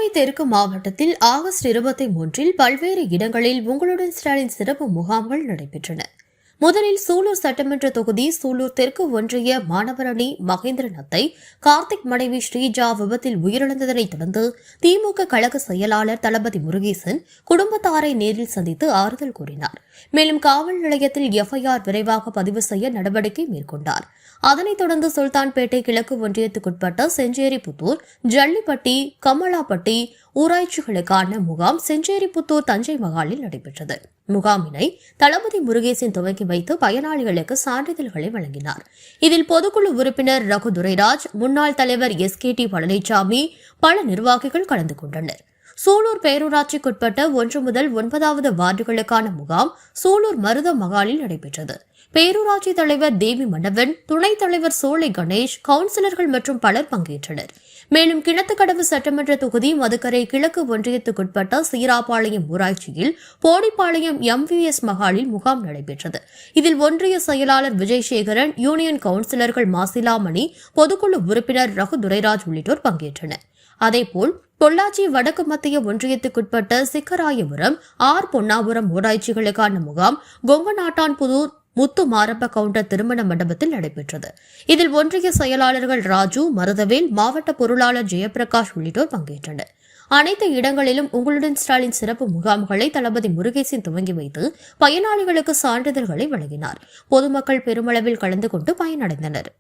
கோவை தெற்கு மாவட்டத்தில் ஆகஸ்ட் 23 பல்வேறு இடங்களில் உங்களுடன் ஸ்டாலின் சிறப்பு முகாம்கள் நடைபெற்றன. முதலில் சூலூர் சட்டமன்ற தொகுதி சூலூர் தெற்கு ஒன்றிய மாணவரணி மகேந்திரநாத்தை கார்த்திக் மனைவி ஸ்ரீஜா விபத்தில் உயிரிழந்ததனைத் தொடர்ந்து திமுக கழக செயலாளர் தளபதி முருகேசன் குடும்பத்தாரை நேரில் சந்தித்து ஆறுதல் கூறினார். மேலும் காவல் நிலையத்தில் எஃப்ஐஆர் விரைவாக பதிவு செய்ய நடவடிக்கை மேற்கொண்டார். அதனைத் தொடர்ந்து சுல்தான்பேட்டை கிழக்கு ஒன்றியத்துக்குட்பட்ட செஞ்சேரிபுத்தூர், ஜல்லிப்பட்டி, கமலாப்பட்டி ஊராட்சிகளுக்கான முகாம் செஞ்சேரிபுத்தூர் தஞ்சை மகாலில் நடைபெற்றது. முகாமினை தளபதி முருகேசன் துவக்கி வைத்து பயனாளிகளுக்கு சான்றிதழ்களை வழங்கினார். இதில் பொதுக்குழு உறுப்பினர் ரகுதுரைராஜ், முன்னாள் தலைவர் SKT பழனிசாமி, பல நிர்வாகிகள் கலந்து கொண்டனர். சூலூர் பேரூராட்சிக்குட்பட்ட 1 முதல் 9வது வார்டுகளுக்கான முகாம் சூலூர் மருத மகாலில் நடைபெற்றது. பேரூராட்சி தலைவர் தேவி மன்னவன், துணைத் தலைவர் சோலை கணேஷ், கவுன்சிலர்கள் மற்றும் பலர் பங்கேற்றனர். மேலும் கிணத்துக்கடவு சட்டமன்ற தொகுதி மதுக்கரை கிழக்கு ஒன்றியத்துக்குட்பட்ட சீராபாளையம் ஊராட்சியில் போடிப்பாளையம் MVS மகாலில் முகாம் நடைபெற்றது. இதில் ஒன்றிய செயலாளர் விஜயசேகரன், யூனியன் கவுன்சிலர்கள் மாசிலாமணி, பொதுக்குழு உறுப்பினர் ரகுதுரைராஜ் உள்ளிட்டோர் பங்கேற்றனர். அதேபோல் பொள்ளாச்சி வடக்கு மத்திய ஒன்றியத்துக்குட்பட்ட சிக்கராயபுரம், பொன்னாபுரம் ஊராட்சிகளுக்கான முகாம் கொங்கநாட்டான்புதூர் முத்து மாரப்ப கவுண்டர் திருமண மண்டபத்தில் நடைபெற்றது. இதில் ஒன்றிய செயலாளர்கள் ராஜு, மருதவேல், மாவட்ட பொருளாளர் ஜெயபிரகாஷ் உள்ளிட்டோர் பங்கேற்றனர். அனைத்து இடங்களிலும் உங்களுடன் ஸ்டாலின் சிறப்பு முகாம்களை தளபதி முருகேசன் துவங்கி வைத்து பயனாளிகளுக்கு சான்றிதழ்களை வழங்கினார். பொதுமக்கள் பெருமளவில் கலந்து கொண்டு பயனடைந்தனர்.